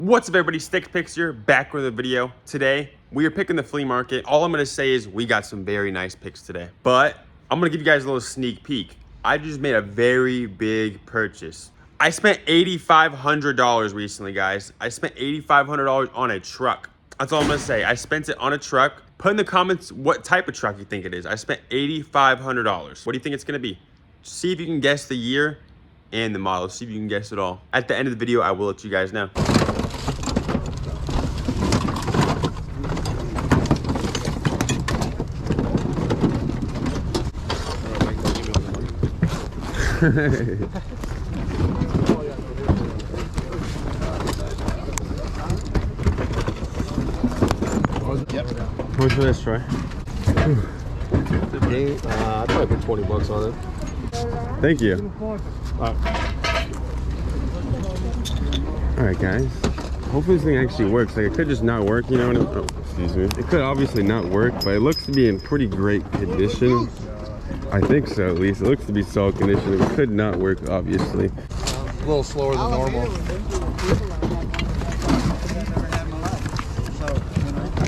What's up everybody, Stixx Picks here, back with a video. Today, we are picking the flea market. All I'm gonna say is we got some very nice picks today. But I'm gonna give you guys a little sneak peek. I just made a very big purchase. I spent $8,500 recently, guys. I spent $8,500 on a truck. That's all I'm gonna say. I spent it on a truck. Put in the comments what type of truck you think it is. I spent $8,500. What do you think it's gonna be? See if you can guess the year and the model. See if you can guess it all. At the end of the video, I will let you guys know. Yep. How much for this, Troy? I probably put 20 bucks on it. Thank you. Alright guys. Hopefully this thing actually works. Like, it could just not work, you know what I mean? Oh, excuse me. It could obviously not work, but it looks to be in pretty great condition. I think so, at least. It looks to be solid condition. It could not work, obviously. A little slower than normal.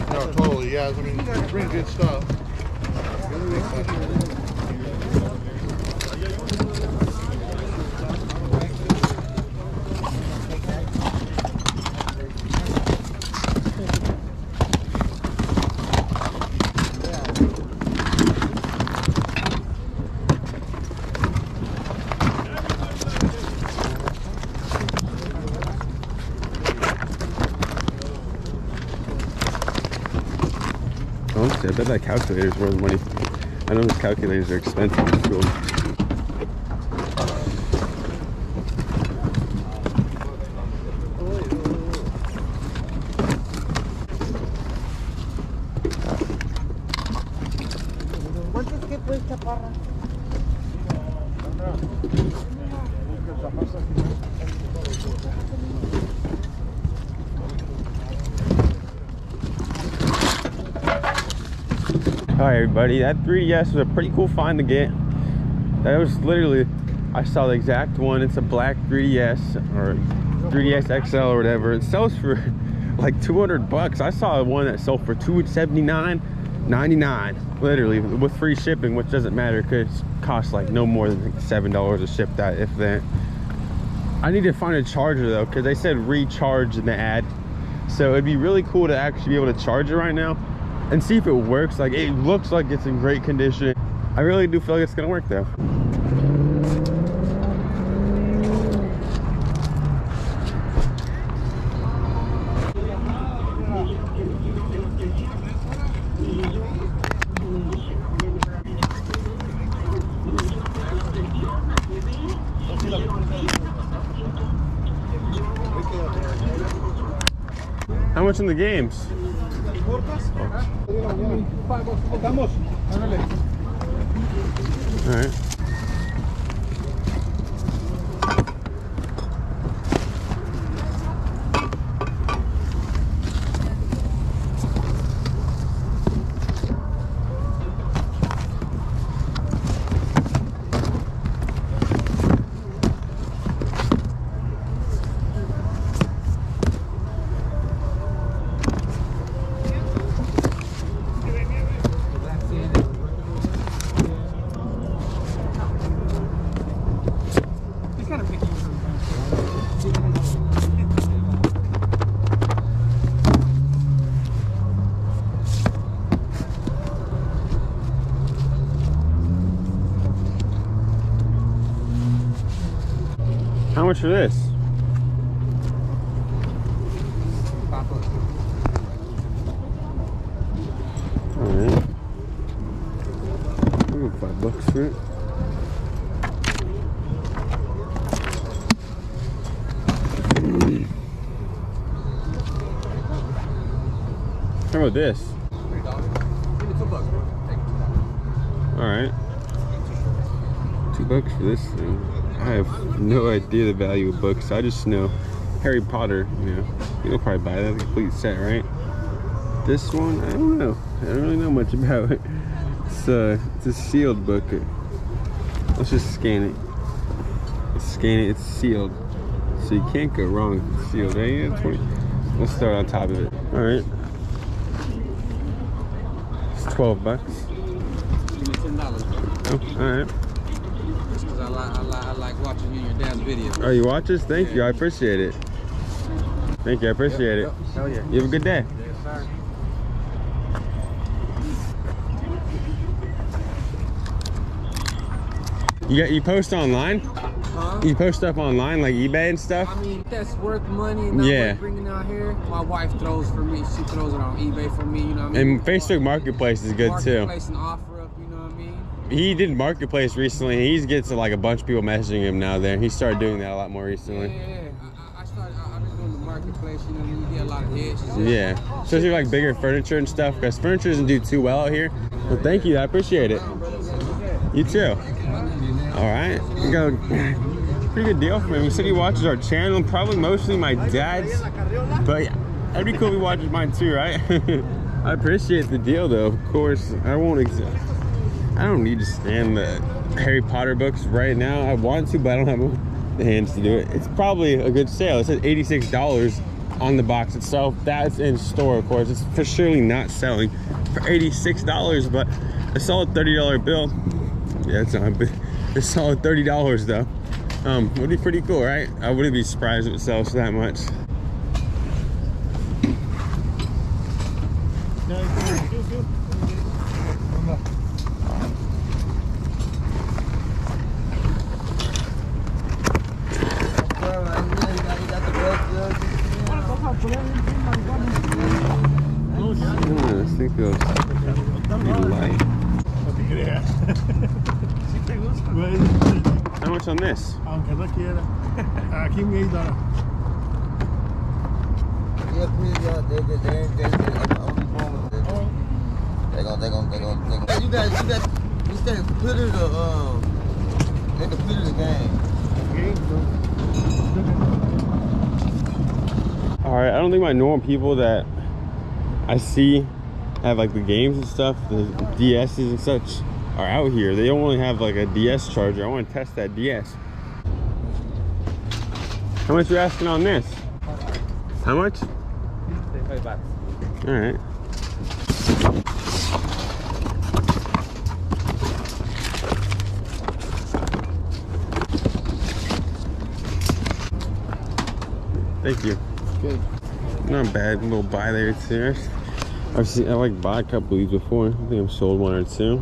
No, totally, yeah. I mean, it's pretty good stuff. I bet that calculator's worth money. I know those calculators are expensive in school. Alright everybody, that 3DS was a pretty cool find to get. That was literally, I saw the exact one. It's a black 3DS or 3DS XL or whatever. It sells for like 200 bucks. I saw one that sold for $279.99, literally, with free shipping, which doesn't matter because it costs like no more than like $7 to ship that, if that. I need to find a charger though, because they said recharge in the ad. So it'd be really cool to actually be able to charge it right now and see if it works. Like, it looks like it's in great condition. I really do feel like it's gonna work though. How much in the games? All right. How much for this? Alright. I'll give $5 for it. How about this? Alright. $2 for this thing. I have no idea the value of books. I just know Harry Potter, you know. You'll probably buy that complete set, right? This one, I don't know. I don't really know much about it. It's a sealed book. Let's just scan it. Scan it, it's sealed. So you can't go wrong if it's sealed, right? Yeah, Let's throw it on top of it. All right. It's $12. Give me $10. Oh, all right. Just because I like watching you and your dad's videos. Oh, you watch us? Thank you. I appreciate it. Thank you. I appreciate it. Hell yeah. You have a good day. Yes, sir. You post online? Huh? You post stuff online like eBay and stuff? I mean, that's worth money and not worth bringing out here. My wife throws for me. She throws it on eBay for me, you know what I mean? And Facebook Marketplace is good too. Marketplace and offer up, you know what I mean? He did Marketplace recently. He gets like a bunch of people messaging him now there. He started doing that a lot more recently. Yeah. I've been doing the Marketplace, you know, you get a lot of hits. Yeah. Especially like bigger furniture and stuff, because furniture doesn't do too well out here. Well, thank you. I appreciate it. You too. All right. You got a pretty good deal for him. He said he watches our channel, probably mostly my dad's. But yeah, that'd be cool if he watches mine too, right? I appreciate the deal though. Of course, I don't need to stand the Harry Potter books right now. I want to, but I don't have the hands to do it. It's probably a good sale. It says $86 on the box itself. That's in store, of course. It's for surely not selling for $86, but a solid $30 bill. Yeah, it's not a solid $30 though. Would be pretty cool, right? I wouldn't be surprised if it sells for that much. I think those be light. How much on this? Aunque no quiera. Aquí me da. You got computer to the computer the game. All right, I don't think my normal people that I see have like the games and stuff, the DSs and such, are out here. They don't only have like a DS charger. I want to test that DS. How much you asking on this? How much? $35. All right. Thank you. Good. Not bad. A little buy there too. I like bought a couple of these before. I think I've sold one or two.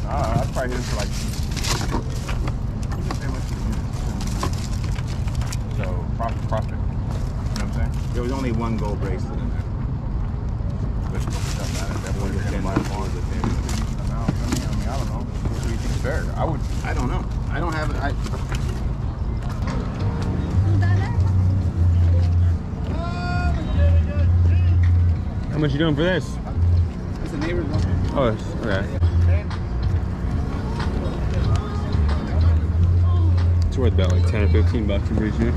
I probably hit him for like. So profit. You know what I'm saying? There was only one gold bracelet in there. But that would have been my fault with him. I don't know. What do you think is fair? I don't know. I don't have it. How much you doing for this? It's a neighbor's one. Oh, okay. It's worth about like 10 or 15 bucks I'm pretty sure.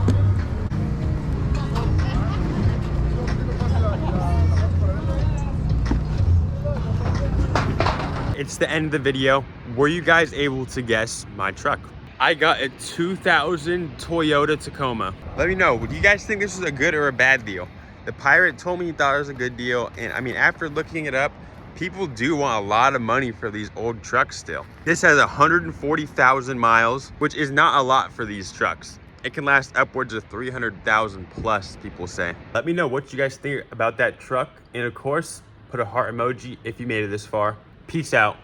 It's the end of the video. Were you guys able to guess my truck? I got a 2000 Toyota Tacoma. Let me know, do you guys think this is a good or a bad deal? The Pirate told me he thought it was a good deal, and I mean, after looking it up, people do want a lot of money for these old trucks still. This has 140,000 miles, which is not a lot for these trucks. It can last upwards of 300,000 plus, people say. Let me know what you guys think about that truck, and of course, put a heart emoji if you made it this far. Peace out.